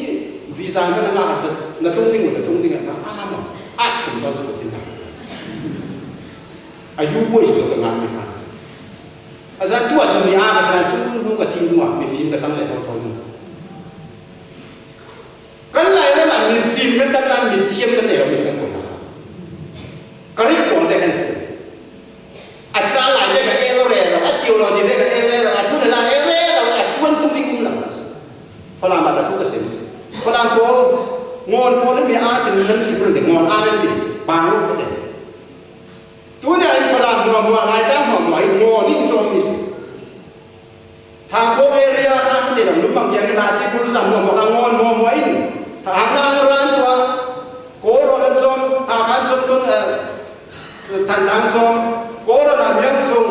visa kan nak harus nak tunggu na apa chúng ta sẽ có thiên đàng. Ayu boy sẽ có ngang này ha. Azan tu aja ni aga sana tu nu ka tim nu mi film ka chang le thong thong. Kan lai na mi film ka tam nan mi chiam ka ne ro mi kan ko na. Kari ko de kan se. Acha lai de ka ero re ro atiu lo de ka ero ro atu la ero ro atuan tu di kum la. Falam ba tu ka se. Falam ko ngon po le mi a tin nan sipur de ngon a nan ti pang ko de tu ne ai falam mo lai ta mo mo ai ngon ni chom mi thang ko area ta ti lam lu bang yang na ti pul sam mo ka ngon mo ai thang na ran to ko ro lan chom a kan chom ton than lang chom ko ro na yang sung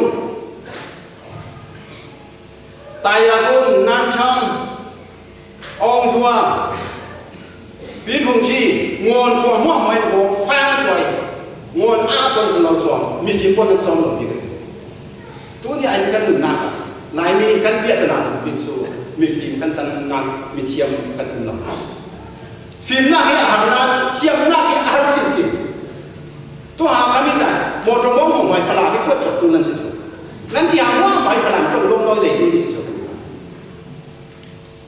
tai ya kun nan chang ong thua biến vùng chi nguồn của mọi người của pha tuổi nguồn a con sự lâu tròn mi phim con tròn rồi đi tu ni anh kan nặng lại mi kan biết là biến số mi phim kan tan nặng mi chiêm kan nặng phim nặng cái hàng nan chiêm nặng cái hàng xin xin tu hàng kami kan một trong bốn mọi phải làm cái quất chụp tu nên xin nên thì hàng mọi phải làm trong lông lôi để tu đi xin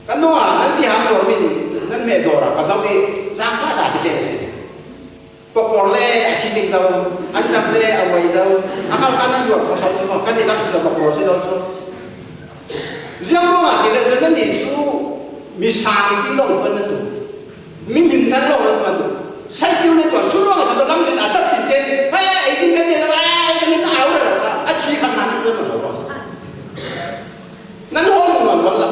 kan tu nên thì hàng rồi mình nên mẹ đồ ra cái sau đi giang phá giải cái đề gì bọc lê à chi sinh dâu ăn chậm lê à quầy dâu à không ăn ruột không phải ruột cái này làm ruột bọc bò chứ đâu chứ riêng luôn à thì là cho nên thì su mi sang cái đồng phân nên mình thắng lòng nên toàn sai kêu nên toàn su luôn là sao lắm chuyện à chắc tìm tiền hay ấy cái này là ai cái này áo rồi à chỉ khăn nắn luôn mà rồi nắn hôn mà vẫn là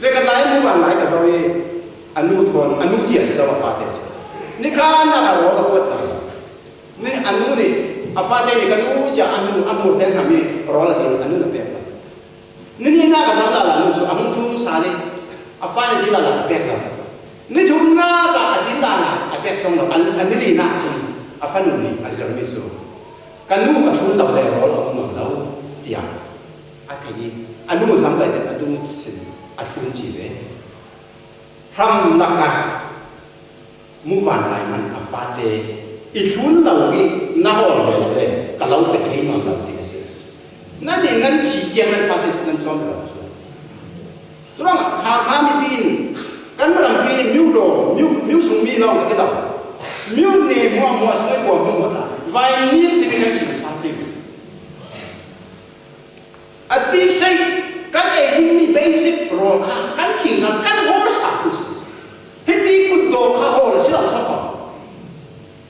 về cái lái mua vàng lái cả rồi anu thon anu tiệt sẽ vào phạt đấy ni khan na haro là quất này ni anu ni afat này cái anu ja anu amur ten kami rồi là tiền anu là bẹt ni na cái sao là anu so anu tung sa đi afat này đi là bẹt rồi ni chúng na cả tin ta là bẹt trong là anu ni na chung afat ni azar mi so kanu ka thun đầu đây rồi là ông lâu tiệt à cái gì anu sam vậy anu xin à thun chỉ vậy Ram laka muvan lai man afate ithun lawi na hol le kalau te kai ma la ti se na de nan chi tiang nan fate nan som ra so turang ha kha mi pin kan ram pi miu sung mi lo ka da miu ne mo sai ko mo ta vai ni ti kan chi sa pi ati sai kan e ding mi basic ro kha kan chi sa kan ho sa Hiti kudo kahol sila sapa.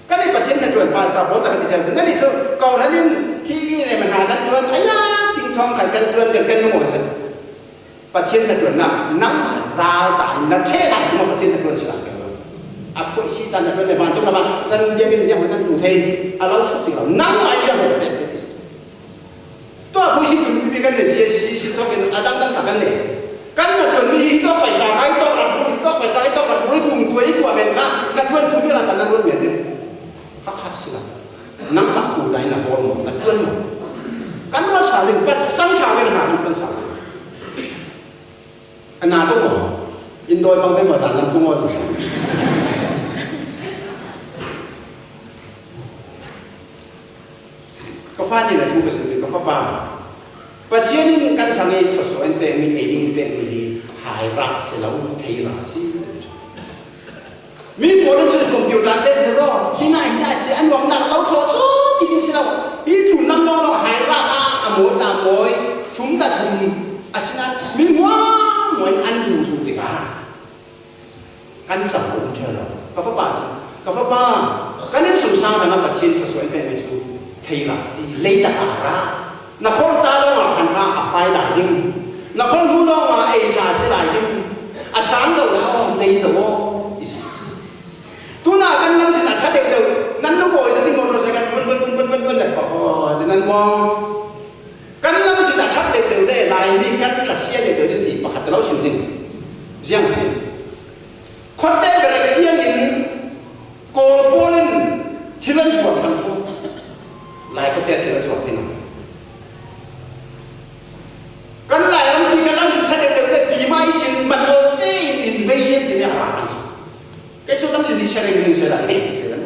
Kali patin na tuan pastor pun tak dijawab. Nanti so kau hanin kini menahan tuan ayah ting thong kan tuan kan nunggu saja. thiên là tuần nào nắm mà ra tại là thế lại chúng mà thiên là tuần sẽ làm cái đó thôi sĩ ta là tuần này vào trong là mà nên dia cái gì mà nên đủ thêm lâu suốt chỉ là nắm lại cho mình để tôi thôi sĩ bị cái này sĩ thôi cái đang cả cái này cái là tuần đi tôi phải xài cái tôi phải xài tôi là cùng tuổi mình khác là tuần tôi biết là tận luôn miền đấy khác sĩ là nắm bắt cụ này là bồn một là tuần cái nó xả lên bắt sang chào cái nào cũng xả anh nào cũng bỏ in đôi bằng cái mà sản làm không ngon có phát gì là thu cái sự có phát ba và chỉ những căn thằng này thật sự anh tên mình ấy đi hài rạc sẽ lâu thấy là gì mình muốn chơi computer test rồi thì này sẽ anh hoàng nặng lâu thôi chứ thì sẽ lâu ý thủ năm đó là hài rạc mỗi chúng ta thùng xin anh mình muốn ăn đủ thì cả căn sản cũng chơi rồi có pháp ba cái nên sùng sang là nó bật trên thật sự anh tên mình thấy là gì lấy là ra nó không ta đâu mà thành ra phải đại nhưng nó không muốn đâu mà ai trả sẽ đại nhưng sáng rồi nó lấy rồi tu nào căn lâm thì là chắc định được nắn nó ngồi sẽ đi một rồi sẽ căn vân đẹp thì nắn mong căn lâm thì là chắc định được để lại đi căn là xe để được thì mà hạt nó xử lý riêng gì khoát tay cái thiên đình cổ bố lên thì lên chuột làm sao lại có thể thì lên chuột thế nào căn lại ông đi căn lâm thì chắc định được để bị mai sinh bắt đầu cái invasion thì là cái chỗ lâm thì đi xe này sẽ là thế sẽ là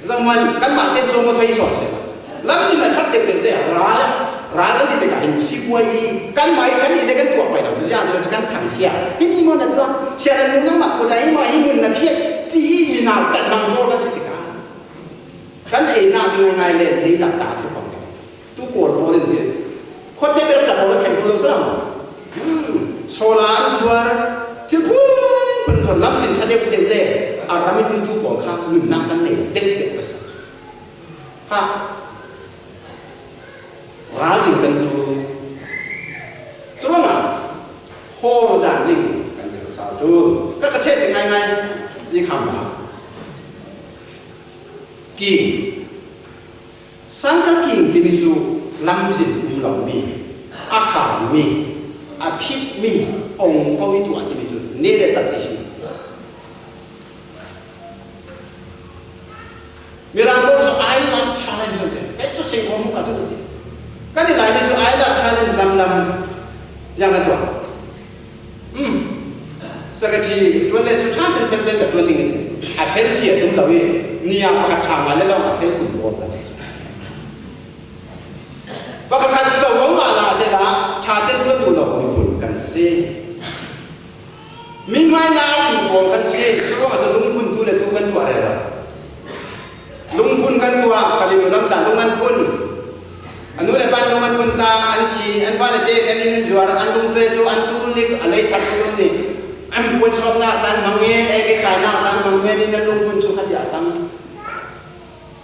rằng mình căn bản tên số một thấy sỏi sẽ lâm thì là chắc định được để ra cái gì cả hình siêu quay cái gì cái thuộc vậy nào thực ra là căn thẳng xe thì đi mua là được xe là những mặt của đấy mà hình mình là thiết thì mình nào tận bằng vô là sẽ cả căn ấy nào điều này lên đi đặt tả sẽ phòng tu cổ nó lên thế khoát thế bây giờ là nó thành công rất là solar rồi thì pun còn lắm xin thay đổi để ra mình tu cổ khác mình làm cái này để khác ra thì cần chú mà hồ giản định cần sự sao chú các cái thế ngay đi khám phá kỳ sang các kỳ thì mình chú làm gì cũng làm mi khám mi phít mi ông có ý tưởng thì mình chú nề để tập đi mình làm một số ai làm challenge rồi cái chỗ sinh hoạt một cái thứ cái này lại bây giờ ai làm challenge làm yang cái đó secretary tuần lễ chúng ta đến phần đến cái tuần này phải chia đúng là vì nhiều các thằng mà lên đâu mà phải cùng một là và các thằng giàu có mà là sẽ là trả tiền thuê đủ đầu mình phun cần xe mình mai nào cùng một cần xe chứ không phải lung phun tu là tu cần tua đấy rồi lung phun cần tua cái điều làm ta lung ăn phun anu le ban lung an ta an chi an fa de an in zuar an lung te jo an tu lik alai thak tu ni an pun som na tan mangi e ke ta na tan mangi ni nan lung pun su khat ya sam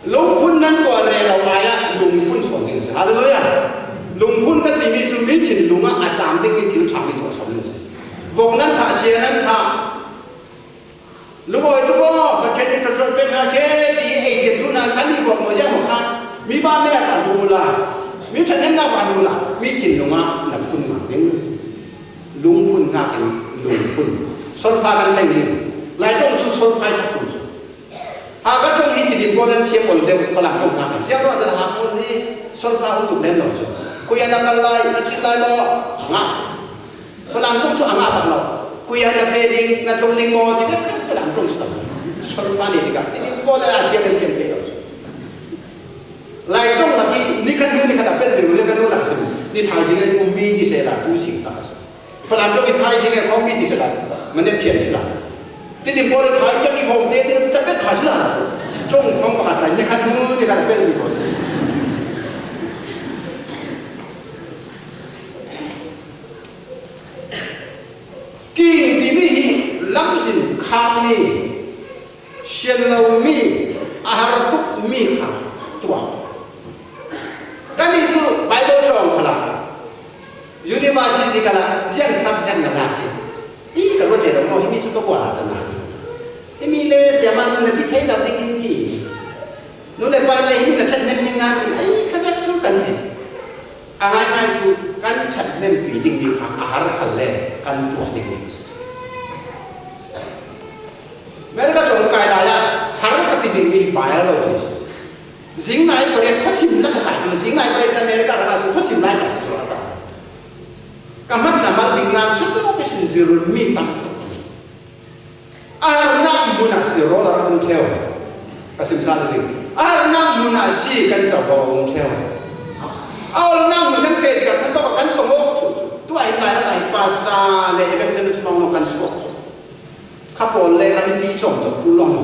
lung pun nan to re la ma ya lung pun so ni sa hallelujah lung pun ka ti mi su mi thin lunga a cham ding ni thil cham ni to so ni sa vok nan tha sia nan tha lu oi tu ko ka the ni to so pe na se ti e je tu na kan ni vok mo ja mo kha mi ba me ta lu la mi thật em nào bạn là mi chỉ đúng không là phun mà đến đúng phun ngạc lùng phun son phaกันthành nhiều lại trong chút son pha sắc phun các trong khi thì điểm quan chiếm ổn đều phải làm trong ngạc chiếm đó là làm phun gì son pha không tụt lên nổi rồi cô yên làm lại nó chỉ lại lo ngạc phải làm trong chỗ ngạc bằng lòng cô yên là về đi là trong đi mò thì phải làm trong chỗ son pha này thì cả thì có là chiếm lên chiếm thế rồi lại trong là cái ni khăn đặc biệt về cái nó là gì ni thay gì cái công ty đi sẽ là tu sinh ta phải làm cho cái thay gì cái công ty đi sẽ là mình nên thiện sẽ là cái điểm bao nhiêu thay cho cái công ty thì đặc biệt thay sẽ là trong phong cách này ni khăn đặc biệt về kinh thì bị lắm gì kham mi xiên lâu mi hartuk mi kham tuang cái này số Bible trong khả năng, dù đi university kala siang subject na laki I kalau dia mau ini suka buat tanah ini le siapa nanti thay dapat ini nulle pai le ini nak chat mem ningan ai kagak cu kan ni angai cu kan chat mem bidding di kang ahar khalle kan tu ni mereka dong kai daya har katibing ni biology zing nai pare khotim la ka tu zing nai pare America ka su khotim nai ka su ta kamat nama dengan cukup kesin zirul mi tam arna munasi rola kan teo kasim sadri arna munasi kan sabong teo arna mun kan fe ka kan to mo tu ai lai pasta le evangelist no kan su kapol le kan mi chom chom tu long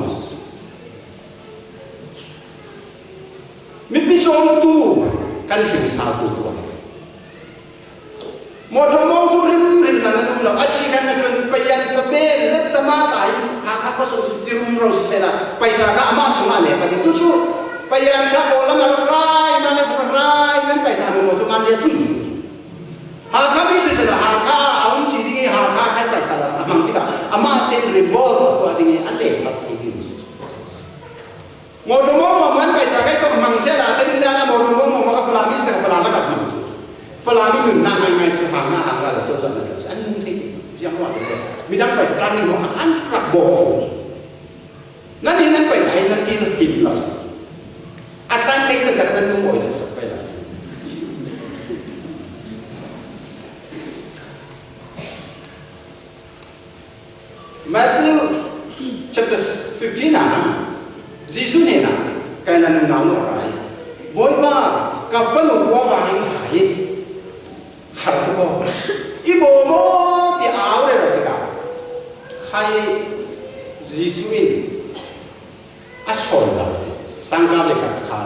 mi pi chom tu kan shin sa tu motomong tu rim kana tum lo achi kana tun payan pabe let tama tai aka ko so tirum ro sela paisa ka ama sumale pa tu chu payan ka bola mar rai na le rai nan paisa mo chu man le tu ha ka mi se sela ha ka aum chi dingi ha ka kai paisa la amang tika ama ten revolve to dingi ale pa ti motomong man paisa kai to mang sela tin da motomong mo ka falami se ka falama ka Falami nun na mai su hang na hang la cho san na an mun thi yang wa de mi dang pai stan ni mo an rak bo na ni nan pai sai nan ki tim la atan te sa ka nan mo sa pai la Matthew chapter 15 na Jesus ne na kai na nun na no rai boy ba ka fa no wa ba hai harap ko ibo mo ti aure ro tika hai jisuin asol la sangka le ka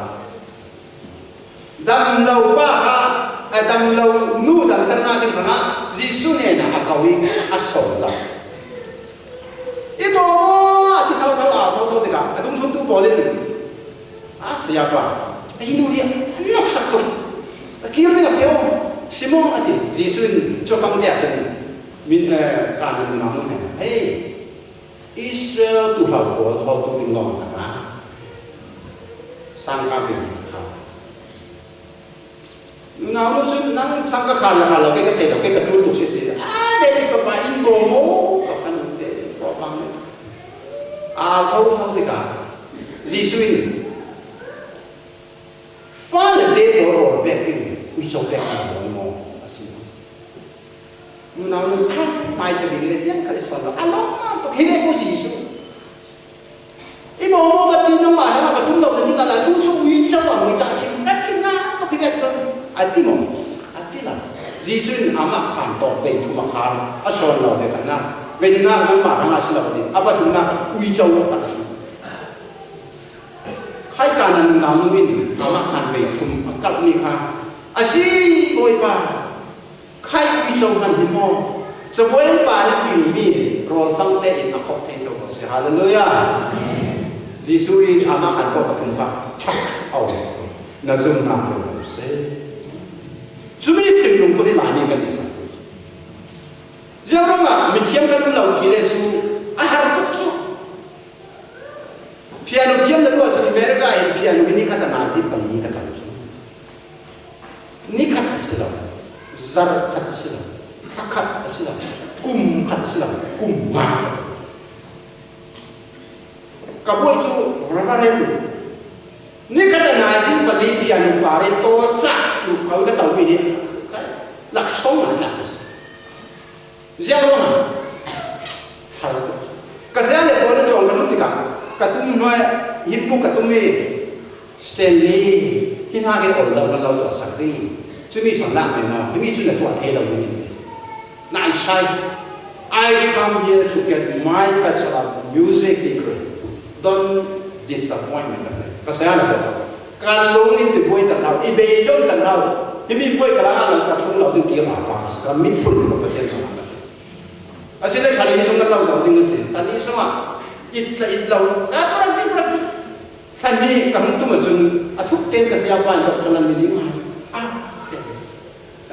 dam lo ba ha dam lo nu dam tarna de kana jisune na akawi asol la ibo mo ti thau tika adung thum tu bolin siapa ini dia nok sakto kira ni ngafio Simon ati Jisun cofang dia jadi min kanan namun hey Israel tu hafal hafal tu ingong apa sangka bin namun sun nang sangka kala kita tidak kita duduk situ dari pemain bomo akan dari propang tahu tidak Jisun fala de boro backing usok backing Namun mai sendiri siang kali soal alo untuk hidup posisi ibu mau berarti nama nama betul loh nanti kalau tu cuma bisa orang kita cina untuk hidup so arti mau arti lah jisun amak kantor betul makan asal loh karena benar nama nama asal loh apa tu nama ujau apa hai kanan nama ini amak kan betul akal ni kan asyik boy pa khai quy châu ngàn hiểm mò, cho với bà đi tìm mi rồi phăng tệ in akop thế sao sẽ hallelujah. Giêsu đi ama khăn có bậc thang phật, chắc ao na zoom nam rồi sẽ. Chú mi tìm lùng có thể làm gì cái gì sao? Giờ đó mà mình chiêm cái lòng kia là chú, hàng tốt chú. Piano chiêm là đua chú America, piano cái ní khát là nazi bằng ní khát là chú. Ní khát là gì đâu? Zar kat silam, fakat silam, kum kat silam, kum ma. Kaboy tu berapa itu? Ni kata nasi beli dia ni pare to cak tu kau kata tahu ini, laksong ada. Siapa mana? Harus. Kasihan le boleh tu orang lu tika. Katum noi hipu katum ni Stanley hina ke orang orang tu sakri. Chú mi soạn lạc này nào, mi chú là tuổi thế đâu như thế. Này sai, I come here to get my bachelor of music degree. Don't disappoint me. Kasi ano ba? Kalau itu buat tak tahu, ibe don tak tahu. Ini buat kalau ada satu lalu tu kira apa? Kalau mi pun berpikir sama. Asyik kali ini semua tahu satu tinggal. Kali ini semua itlau. Berarti. Kali kamu tu macam atuk ten kesiapan untuk jalan ini.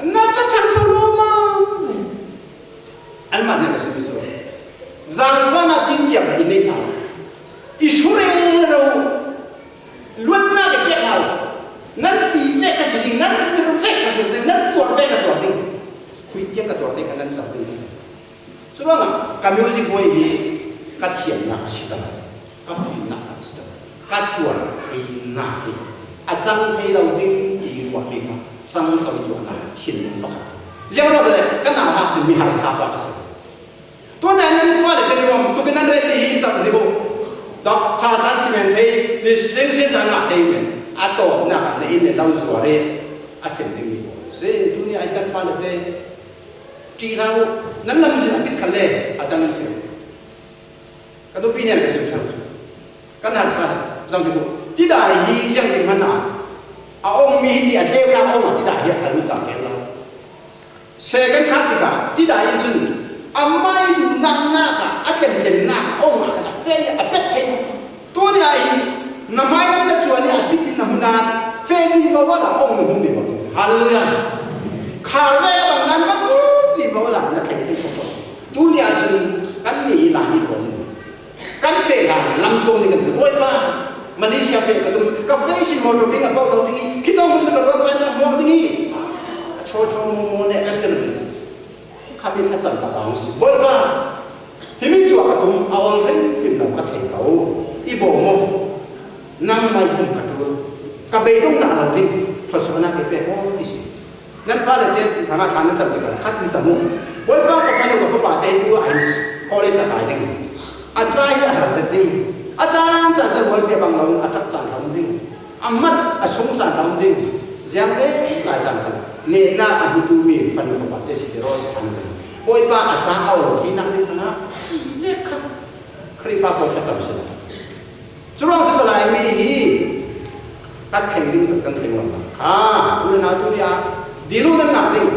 Napa cang saloma? an ma ne se bizo zang fa na tin kia ka ini ta isure ro luan na ke kia na nan ti ve ka ti nan sir ve ka sir nan tuar ve ka tuar ding kui kia ka tuar ding kan nan sa ding suruh ka music boy ni ka thiam na sita ka fi na sita ka tuar fi na ki a chang thei lo ding ki wa ki ma sang ka tuar na thiên ba riêng đó là cái nào học sinh mi hai sa ba tôi này nên phải là cái nhóm tôi cái nên đây đi dọn đi bộ đó cha tan xin mình thấy đi sinh sinh ra là thấy mình à tổ nào để in để đâu sửa đi à chỉnh đi đi bộ thế tôi này anh cần phải là thế chỉ đâu nắn làm gì là biết khăn lệ à đang làm gì cái đó bây giờ là sự thật cái nào sai dọn đi bộ tí đại hi chẳng định mà nào à ông mi thì anh theo ra ông mà tí đại hi anh lúc nào theo ra second katika tidak insun amai du naka akem na o ma ka fe a pet ke to ni ai na mai na ta chuan ya bitin na hunan fe ni ba wala o mu ni ba hallelujah kharwe bang nan ba ku ni ba wala na te ke ko tu ni a chun kan ni la ni ko kan fe la lam to ni kan oi ba Malaysia fe ka tum ka fe sin mo ro binga ba do ni ki to mu sa ka ba na mo ni cho nè cái kami ta chẳng cả lòng sự bơi ba thì mình chùa cả tụng ao thấy tìm đâu có thể cầu đi bộ mô năm mai cũng cả chùa cả bề đông nào là đi thật sự là cái bề có gì nên phải là thế thằng nào thằng nó chẳng được cả khách cũng chẳng muốn bơi ba có phải là có phải để đua anh có lấy sao cái đi anh sai là sẽ đi anh chẳng sẽ bơi cái bằng lòng anh chắc chẳng thấm đi anh mất anh sống chẳng thấm đi giang đấy lại chẳng thấm nè na anh tu mi phần của bạn để xử rồi thành gì ôi ba anh sáng ao thì năng đi na biết không khi pha có cái gì chú rằng sự lại mi hi các thành viên rất cần thành viên à udah na tu dia di lu nan na ding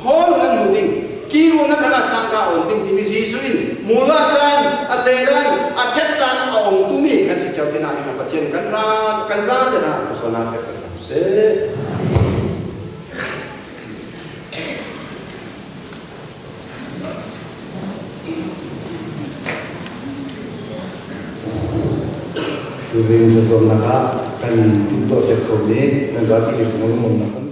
hol nan lu ding ki lu nan kana sangka on ding di mi jisuin mulakan aleran achetan ong tu mi kan si chau tina ni ka patien kan ra kan za de na so na ka se Kuzin bersama kan untuk cekol ni, negara kita semua